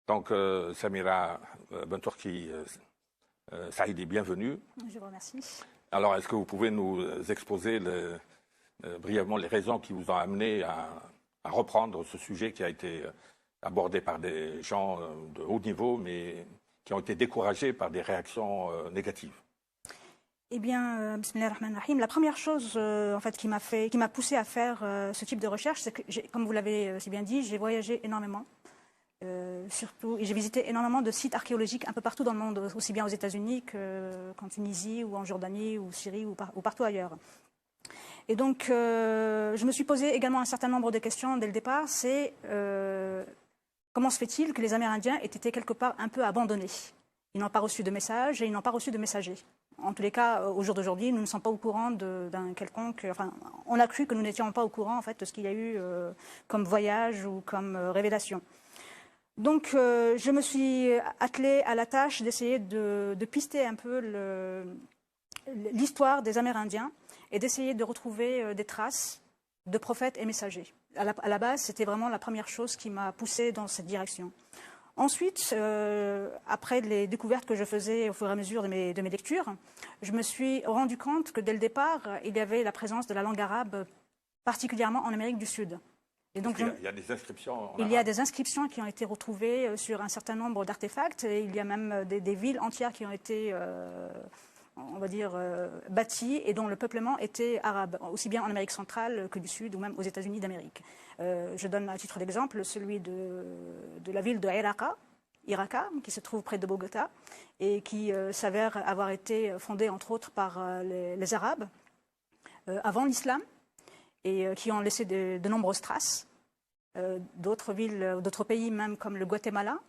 Donc, Samira Bentourki Saïdi, bienvenue. Je vous remercie. Alors, est-ce que vous pouvez nous exposer brièvement les raisons qui vous ont amené à reprendre ce sujet qui a été abordé par des gens de haut niveau, mais qui ont été découragés par des réactions négatives? Eh bien, bismillah ar-Rahman ar-Rahim, la première chose en fait, qui m'a poussé à faire ce type de recherche, c'est que, comme vous l'avez si bien dit, j'ai voyagé énormément. Surtout, et j'ai visité énormément de sites archéologiques un peu partout dans le monde, aussi bien aux États-Unis qu'en Tunisie ou en Jordanie ou Syrie ou partout ailleurs. Et donc, je me suis posé également un certain nombre de questions dès le départ. C'est comment se fait-il que les Amérindiens aient été quelque part un peu abandonnés? Ils n'ont pas reçu de messages et ils n'ont pas reçu de messagers. En tous les cas, au jour d'aujourd'hui, nous ne sommes pas au courant d'un quelconque... Enfin, on a cru que nous n'étions pas au courant en fait, de ce qu'il y a eu comme voyage ou comme révélation. Donc, je me suis attelée à la tâche d'essayer de pister un peu l'histoire des Amérindiens et d'essayer de retrouver des traces de prophètes et messagers. À la base, c'était vraiment la première chose qui m'a poussée dans cette direction. Ensuite, après les découvertes que je faisais au fur et à mesure de mes lectures, je me suis rendu compte que dès le départ, il y avait la présence de la langue arabe, particulièrement en Amérique du Sud. Et donc, il y a des inscriptions Il y a des inscriptions qui ont été retrouvées sur un certain nombre d'artefacts. Et il y a même des villes entières qui ont été, on va dire, bâties et dont le peuplement était arabe, aussi bien en Amérique centrale que du Sud ou même aux États-Unis d'Amérique. Je donne à titre d'exemple celui de la ville de Iraka, qui se trouve près de Bogota et qui s'avère avoir été fondée entre autres par les Arabes avant l'islam, et qui ont laissé de nombreuses traces. D'autres villes, d'autres pays même comme le Guatemala,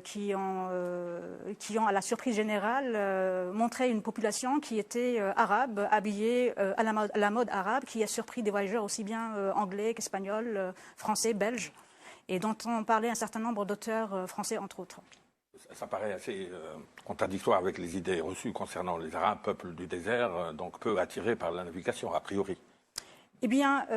qui ont à la surprise générale montré une population qui était arabe, habillée à la mode arabe, qui a surpris des voyageurs aussi bien anglais qu'espagnols, français, belges, et dont ont parlé un certain nombre d'auteurs français entre autres. Ça paraît assez contradictoire avec les idées reçues concernant les Arabes, peuple du désert, donc peu attirés par la navigation, a priori. Eh bien,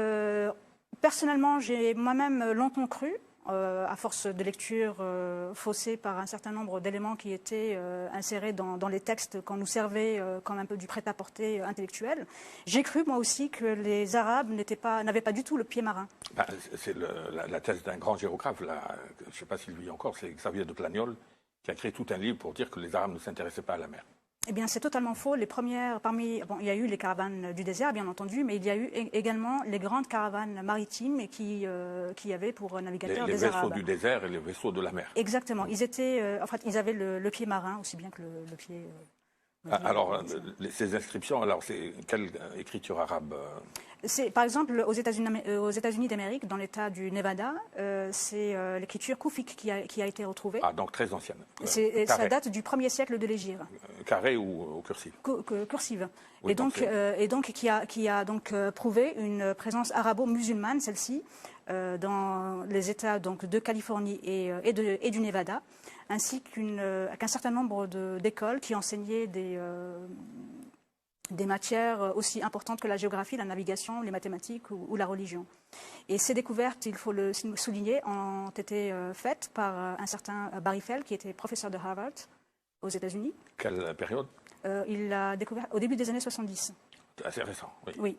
personnellement, j'ai moi-même longtemps cru, à force de lecture faussée par un certain nombre d'éléments qui étaient insérés dans les textes qu'on nous servait comme un peu du prêt-à-porter intellectuel, j'ai cru moi aussi que les Arabes n'avaient pas du tout le pied marin. Ben, c'est la thèse d'un grand géographe, là, je ne sais pas s'il vit encore, c'est Xavier de Plagnol, qui a créé tout un livre pour dire que les Arabes ne s'intéressaient pas à la mer. Eh bien, c'est totalement faux. Les premières, il y a eu les caravanes du désert, bien entendu, mais il y a eu également les grandes caravanes maritimes qui avaient pour navigateurs des Arabes. Les vaisseaux du désert et les vaisseaux de la mer. Exactement. Ils étaient, en fait, ils avaient le pied marin aussi bien que le pied. Alors, ces inscriptions, alors, c'est quelle écriture arabe? Par exemple, aux États-Unis d'Amérique, dans l'État du Nevada, c'est l'écriture koufik qui a été retrouvée. Ah, donc très ancienne. Ça date du 1er siècle de l'Hégire. Carré ou cursive? Cursive. Oui, et donc qui a donc prouvé une présence arabo-musulmane, celle-ci, dans les États donc, de Californie et du Nevada, ainsi qu'un certain nombre d'écoles qui enseignaient des matières aussi importantes que la géographie, la navigation, les mathématiques ou la religion. Et ces découvertes, il faut le souligner, ont été faites par un certain Barry Fell, qui était professeur de Harvard aux États-Unis. Quelle période? Il l'a découvert au début des années 70. Assez récent, oui. Oui.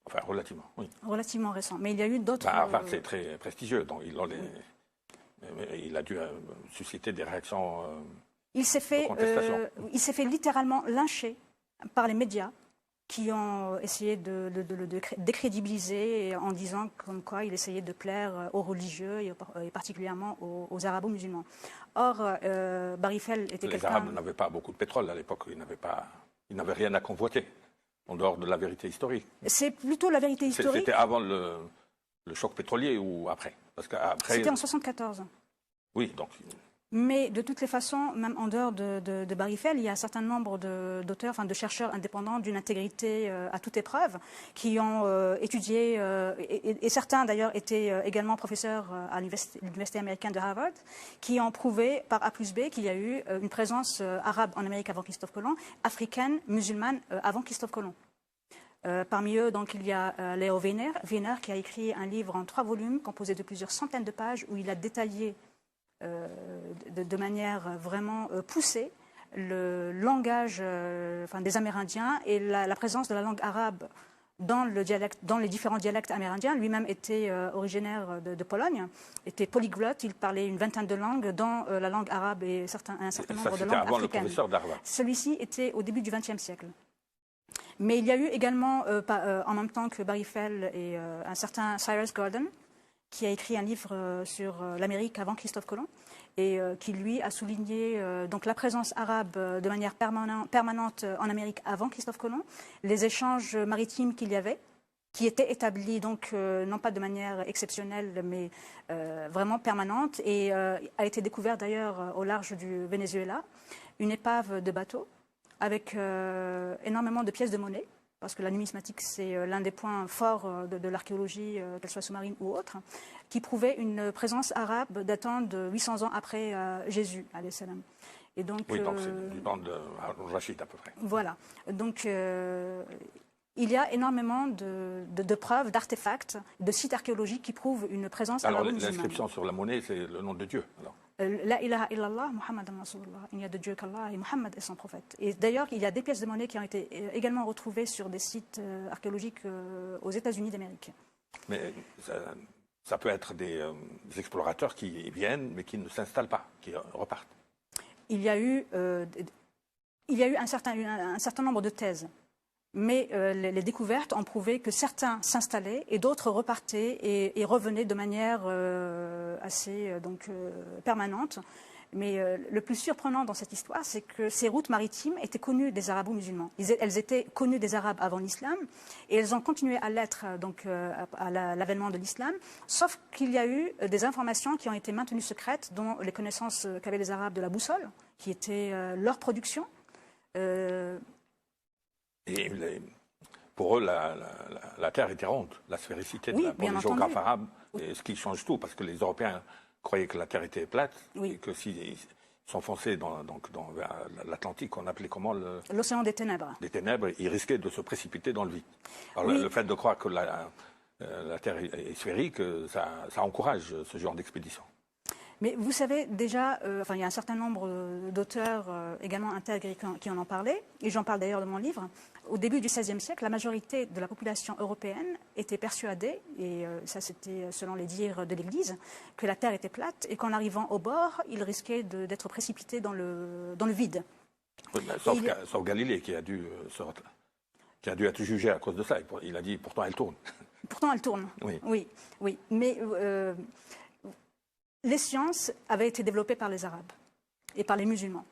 Enfin, relativement, oui. Relativement récent. Mais il y a eu d'autres... Harvard, c'est très prestigieux, donc il a dû susciter des réactions il s'est fait littéralement lyncher par les médias qui ont essayé de le décrédibiliser en disant comme quoi il essayait de plaire aux religieux et particulièrement aux arabo-musulmans. Or, Barry Fell était quelqu'un... Les Arabes n'avaient pas beaucoup de pétrole à l'époque, ils n'avaient rien à convoiter, en dehors de la vérité historique. C'est plutôt la vérité historique. C'était avant le choc pétrolier ou après? C'était en 1974. Oui, donc... Mais de toutes les façons, même en dehors de Barry Fell, il y a un certain nombre d'auteurs, enfin de chercheurs indépendants d'une intégrité à toute épreuve, qui ont étudié, et certains d'ailleurs étaient également professeurs à l'université américaine de Harvard, qui ont prouvé par A plus B qu'il y a eu une présence arabe en Amérique avant Christophe Colomb, africaine, musulmane avant Christophe Colomb. Parmi eux, donc, il y a Leo Wiener qui a écrit un livre en 3 volumes composé de plusieurs centaines de pages où il a détaillé de manière vraiment poussée le langage des Amérindiens et la présence de la langue arabe dans les différents dialectes amérindiens. Lui-même était originaire de Pologne, était polyglotte, il parlait une vingtaine de langues, dont la langue arabe et un certain nombre de langues avant africaines. Le professeur d'Harvard. Celui-ci était au début du XXe siècle. Mais il y a eu également, en même temps que Barry Fell, et un certain Cyrus Gordon, qui a écrit un livre sur l'Amérique avant Christophe Colomb, et qui, lui, a souligné donc la présence arabe de manière permanente en Amérique avant Christophe Colomb, les échanges maritimes qu'il y avait, qui étaient établis, donc, non pas de manière exceptionnelle, mais vraiment permanente, et a été découvert d'ailleurs au large du Venezuela, une épave de bateau avec énormément de pièces de monnaie, parce que la numismatique, c'est l'un des points forts de l'archéologie, qu'elle soit sous-marine ou autre, qui prouvait une présence arabe datant de 800 ans après Jésus, alayhi salam. Et donc, oui, donc c'est du temps de Rachid à peu près. Voilà. Donc, il y a énormément de preuves, d'artefacts, de sites archéologiques qui prouvent une présence arabe. Alors, l'inscription sur la monnaie, c'est le nom de Dieu, alors. La ilaha illallah, Muhammad Rasulullah. Il n'y a de Dieu qu'Allah et Muhammad est son prophète. Et d'ailleurs, il y a des pièces de monnaie qui ont été également retrouvées sur des sites archéologiques aux États-Unis d'Amérique. Mais ça peut être des explorateurs qui viennent, mais qui ne s'installent pas, qui repartent. Il y a eu un certain nombre de thèses. Mais les découvertes ont prouvé que certains s'installaient et d'autres repartaient et revenaient de manière assez permanente. Mais le plus surprenant dans cette histoire, c'est que ces routes maritimes étaient connues des arabo-musulmans. Elles étaient connues des Arabes avant l'islam et elles ont continué à l'être à l'avènement de l'islam, sauf qu'il y a eu des informations qui ont été maintenues secrètes, dont les connaissances qu'avaient les Arabes de la boussole, qui était leur production. Et pour eux, la Terre était ronde, la sphérécité pour les géographes arabes, et ce qui change tout, parce que les Européens croyaient que la Terre était plate, et que s'ils s'enfonçaient dans l'Atlantique, qu'on appelait comment l'océan des ténèbres. Des ténèbres, ils risquaient de se précipiter dans le vide. Alors le fait de croire que la Terre est sphérique, ça encourage ce genre d'expédition. Mais vous savez déjà, il y a un certain nombre d'auteurs également intègres qui en ont parlé, et j'en parle d'ailleurs dans mon livre. Au début du XVIe siècle, la majorité de la population européenne était persuadée, et ça c'était selon les dires de l'Église, que la Terre était plate et qu'en arrivant au bord, il risquait d'être précipité dans le vide. Oui, sauf Galilée qui a dû être jugé à cause de ça. Il a dit pourtant elle tourne. Pourtant elle tourne. Oui. Mais les sciences avaient été développées par les Arabes et par les musulmans.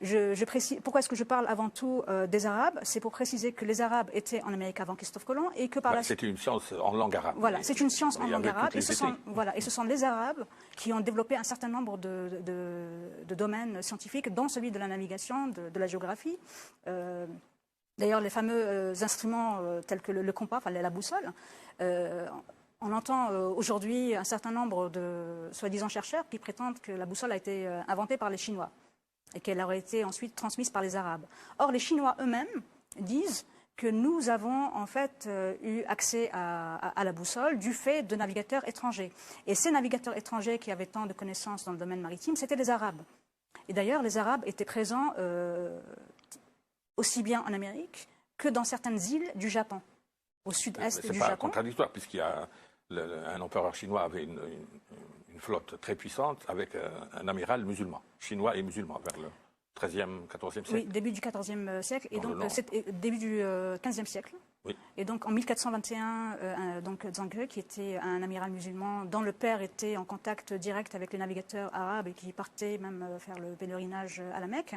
Je précise, pourquoi est-ce que je parle avant tout des Arabes? C'est pour préciser que les Arabes étaient en Amérique avant Christophe Colomb et que par la suite... C'est une science en langue arabe. Voilà, c'est une science en langue arabe et ce sont les Arabes qui ont développé un certain nombre de domaines scientifiques, dont celui de la navigation, de la géographie. D'ailleurs, les fameux instruments tels que le compas, la boussole, on entend aujourd'hui un certain nombre de soi-disant chercheurs qui prétendent que la boussole a été inventée par les Chinois et qu'elle aurait été ensuite transmise par les Arabes. Or, les Chinois eux-mêmes disent que nous avons en fait eu accès à la boussole du fait de navigateurs étrangers. Et ces navigateurs étrangers qui avaient tant de connaissances dans le domaine maritime, c'était les Arabes. Et d'ailleurs, les Arabes étaient présents aussi bien en Amérique que dans certaines îles du Japon, au sud-est du Japon. C'est pas contradictoire, puisqu'il y a un empereur chinois avait une flotte très puissante avec un amiral musulman, chinois et musulman, vers le 13e, 14e siècle. Oui, début du 14e siècle, et donc début du 15e siècle. Oui. Et donc en 1421, Zhang, qui était un amiral musulman, dont le père était en contact direct avec les navigateurs arabes et qui partait même faire le pèlerinage à la Mecque,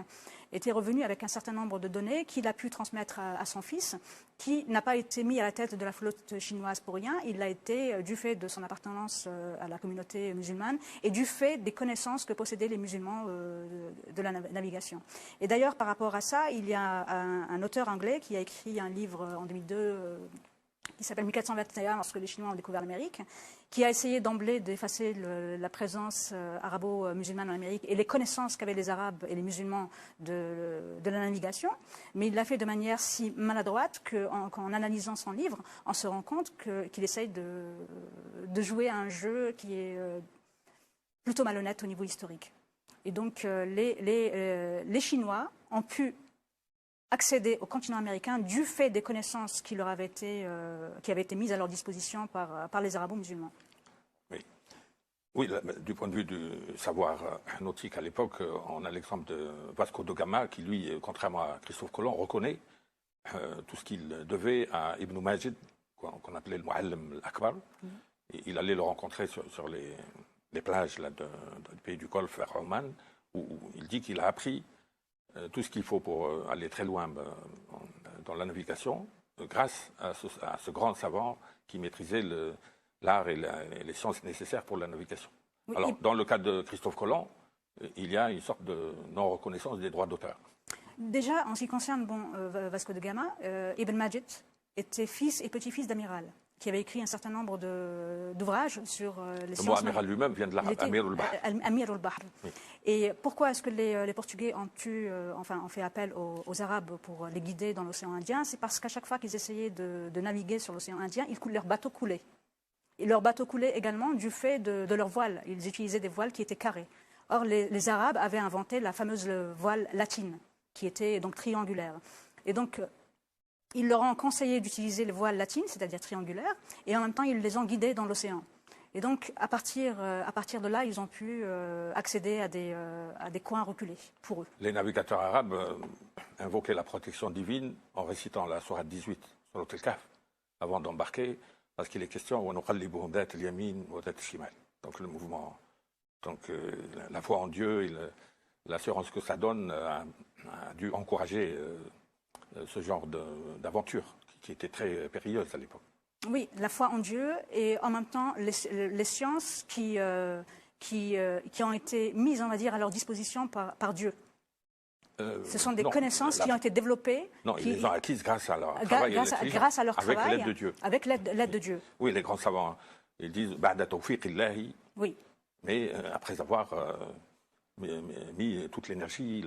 était revenu avec un certain nombre de données qu'il a pu transmettre à son fils, qui n'a pas été mis à la tête de la flotte chinoise pour rien. Il l'a été du fait de son appartenance à la communauté musulmane et du fait des connaissances que possédaient les musulmans de la navigation. Et d'ailleurs, par rapport à ça, il y a un auteur anglais qui a écrit un livre en 2002 qui s'appelle 1421, lorsque les Chinois ont découvert l'Amérique, qui a essayé d'emblée d'effacer la présence arabo-musulmane en Amérique et les connaissances qu'avaient les Arabes et les musulmans de la navigation. Mais il l'a fait de manière si maladroite qu'en analysant son livre, on se rend compte qu'il essaye de jouer à un jeu qui est plutôt malhonnête au niveau historique. Et donc les Chinois ont pu accéder au continent américain du fait des connaissances qui avaient été mises à leur disposition par les arabo-musulmans. Oui. Oui, du point de vue du savoir nautique à l'époque, on a l'exemple de Vasco da Gama qui, lui, contrairement à Christophe Colomb, reconnaît tout ce qu'il devait à Ibn Majid, qu'on appelait le Mu'allim al-Akbar. Il allait le rencontrer sur les plages là, du pays du Golfe vers Oman, où il dit qu'il a appris tout ce qu'il faut pour aller très loin dans la navigation, grâce à ce grand savant qui maîtrisait l'art et les sciences nécessaires pour la navigation. Oui, alors, dans le cas de Christophe Colomb, il y a une sorte de non-reconnaissance des droits d'auteur. Déjà, en ce qui concerne Vasco da Gama, Ibn Majid était fils et petit-fils d'amiral, qui avait écrit un certain nombre d'ouvrages sur les sciences. Le mot amiral lui-même vient de l'arabe, Amir al-Bahr. Amir al-Bahr. Oui. Et pourquoi est-ce que les Portugais ont fait appel aux Arabes pour les guider dans l'océan Indien? C'est parce qu'à chaque fois qu'ils essayaient de naviguer sur l'océan Indien, leurs bateaux coulaient. Et leurs bateaux coulaient également du fait de leurs voiles. Ils utilisaient des voiles qui étaient carrées. Or, les Arabes avaient inventé la fameuse voile latine, qui était donc triangulaire. Et donc, ils leur ont conseillé d'utiliser les voiles latines, c'est-à-dire triangulaires, et en même temps, ils les ont guidés dans l'océan. Et donc, à partir de là, ils ont pu accéder à des coins reculés pour eux. Les navigateurs arabes invoquaient la protection divine en récitant la sourate 18 sur l'hôtel Kaf avant d'embarquer, parce qu'il est question donc le mouvement, donc la foi en Dieu et l'assurance que ça donne a dû encourager ce genre d'aventure qui était très périlleuse à l'époque. Oui, la foi en Dieu et en même temps les sciences qui ont été mises, on va dire, à leur disposition par Dieu. Ce sont des connaissances qui ont été développées. Non, ils les ont acquises grâce à leur travail. Grâce à leur travail. Avec l'aide de Dieu. Avec l'aide de Dieu. Oui, les grands savants, ils disent Ba'da tawfiq illahi. Oui. Mais après avoir mis toute l'énergie,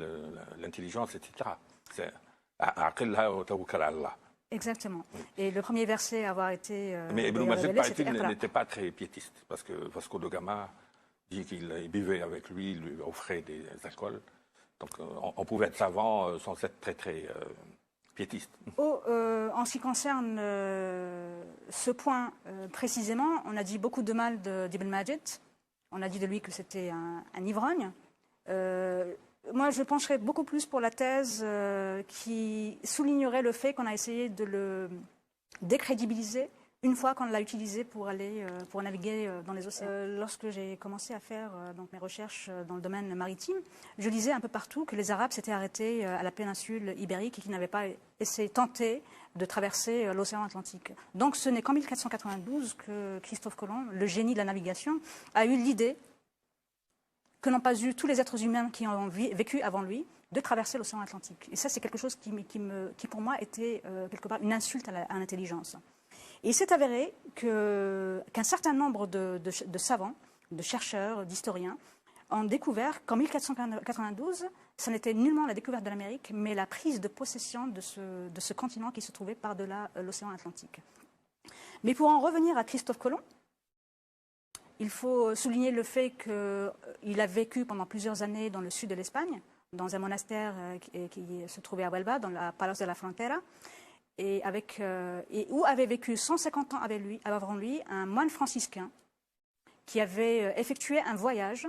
l'intelligence, etc. C'est aqilha wa tawakkal ala Allah. Exactement. Oui. Et le premier verset à avoir été mais Ibn Majid, paraît-il, n'était pas très piétiste, parce que Vasco da Gama dit qu'il buvait avec lui, il lui offrait des alcools. Donc on pouvait être savant sans être très, très piétiste. En ce qui concerne ce point précisément, on a dit beaucoup de mal d'Ibn Majid. On a dit de lui que c'était un ivrogne. Moi, je pencherais beaucoup plus pour la thèse qui soulignerait le fait qu'on a essayé de le décrédibiliser une fois qu'on l'a utilisé pour naviguer dans les océans. Lorsque j'ai commencé à faire mes recherches dans le domaine maritime, je lisais un peu partout que les Arabes s'étaient arrêtés à la péninsule ibérique et qu'ils n'avaient pas tenté de traverser l'océan Atlantique. Donc ce n'est qu'en 1492 que Christophe Colomb, le génie de la navigation, a eu l'idée que n'ont pas eu tous les êtres humains qui ont vécu avant lui, de traverser l'océan Atlantique. Et ça, c'est quelque chose qui pour moi, était quelque part une insulte à l'intelligence. Et il s'est avéré qu'un certain nombre de savants, de chercheurs, d'historiens, ont découvert qu'en 1492, ce n'était nullement la découverte de l'Amérique, mais la prise de possession de ce continent qui se trouvait par-delà l'océan Atlantique. Mais pour en revenir à Christophe Colomb, il faut souligner le fait qu'il a vécu pendant plusieurs années dans le sud de l'Espagne, dans un monastère qui se trouvait à Huelva, dans la Palace de la Frontera, et où avait vécu 150 ans avant lui un moine franciscain qui avait effectué un voyage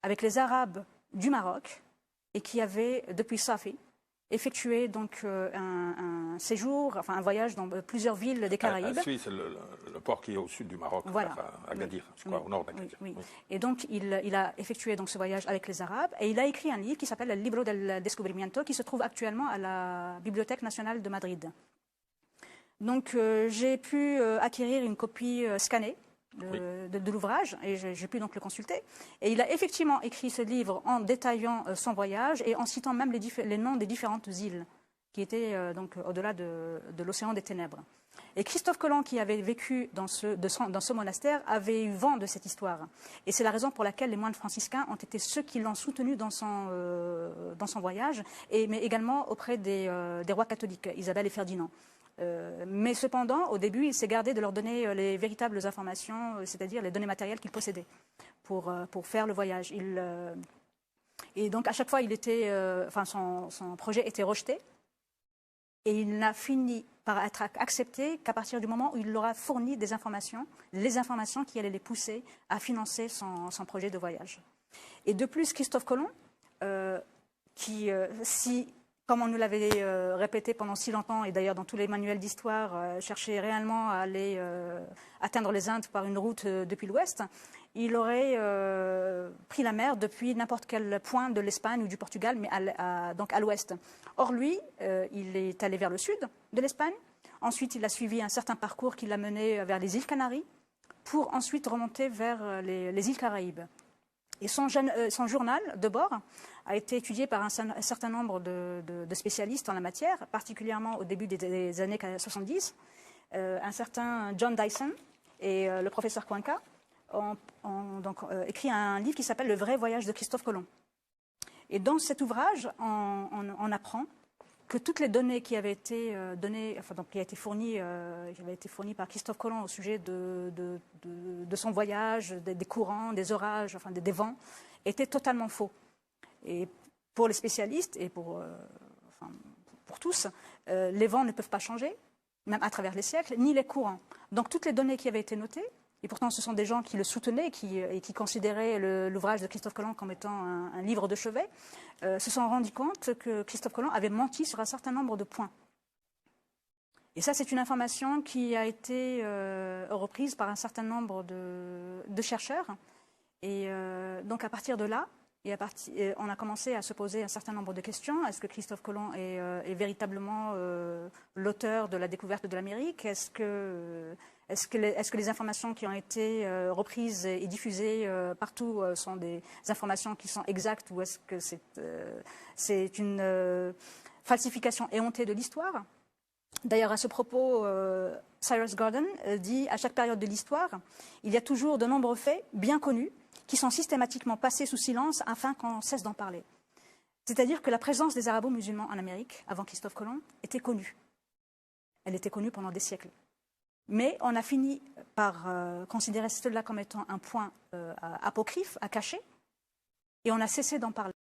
avec les Arabes du Maroc et qui avait, depuis Safi, effectué donc un séjour, enfin un voyage dans plusieurs villes des Caraïbes. Safi, c'est le port qui est au sud du Maroc, voilà. À Agadir, je crois, au nord d'Agadir. Oui. Et donc il a effectué donc ce voyage avec les Arabes et il a écrit un livre qui s'appelle Le Libro del Descubrimiento, qui se trouve actuellement à la Bibliothèque nationale de Madrid. Donc j'ai pu acquérir une copie scannée de l'ouvrage et j'ai pu donc le consulter. Et il a effectivement écrit ce livre en détaillant son voyage et en citant même les noms des différentes îles qui étaient donc au-delà de l'océan des ténèbres. Et Christophe Colomb, qui avait vécu dans ce monastère, avait eu vent de cette histoire. Et c'est la raison pour laquelle les moines franciscains ont été ceux qui l'ont soutenu dans son voyage, mais également auprès des rois catholiques, Isabelle et Ferdinand. Mais cependant, au début, il s'est gardé de leur donner les véritables informations, c'est-à-dire les données matérielles qu'il possédait pour faire le voyage. Et donc, à chaque fois, son projet était rejeté. Et il n'a fini par être accepté qu'à partir du moment où il leur a fourni des informations, les informations qui allaient les pousser à financer son projet de voyage. Et de plus, Christophe Colomb, comme on nous l'avait répété pendant si longtemps, et d'ailleurs dans tous les manuels d'histoire, cherchait réellement à aller atteindre les Indes par une route depuis l'ouest, il aurait pris la mer depuis n'importe quel point de l'Espagne ou du Portugal, mais donc à l'ouest. Or lui, il est allé vers le sud de l'Espagne. Ensuite, il a suivi un certain parcours qui l'a mené vers les îles Canaries, pour ensuite remonter vers les îles Caraïbes. Et son journal de bord a été étudié par un certain nombre de spécialistes en la matière, particulièrement au début des années 70. Un certain John Dyson et le professeur Cuenca ont écrit un livre qui s'appelle « Le vrai voyage de Christophe Colomb ». Et dans cet ouvrage, on apprend que toutes les données qui avaient été qui avaient été fournies par Christophe Colomb au sujet de son voyage, des courants, des orages, des vents, étaient totalement faux. Et pour les spécialistes et pour tous, les vents ne peuvent pas changer, même à travers les siècles, ni les courants. Donc toutes les données qui avaient été notées, et pourtant ce sont des gens qui le soutenaient et qui considéraient l'ouvrage de Christophe Colomb comme étant un livre de chevet, se sont rendus compte que Christophe Colomb avait menti sur un certain nombre de points. Et ça, c'est une information qui a été reprise par un certain nombre de chercheurs. Et donc à partir de là, on a commencé à se poser un certain nombre de questions. Est-ce que Christophe Colomb est véritablement l'auteur de la découverte de l'Amérique? Est-ce que les informations qui ont été reprises et diffusées partout sont des informations qui sont exactes, ou est-ce que c'est une falsification éhontée de l'histoire? D'ailleurs, à ce propos, Cyrus Gordon dit « À chaque période de l'histoire, il y a toujours de nombreux faits bien connus qui sont systématiquement passés sous silence afin qu'on cesse d'en parler. » C'est-à-dire que la présence des arabo-musulmans en Amérique, avant Christophe Colomb, était connue. Elle était connue pendant des siècles. Mais on a fini par considérer cela comme étant un point apocryphe, à cacher, et on a cessé d'en parler.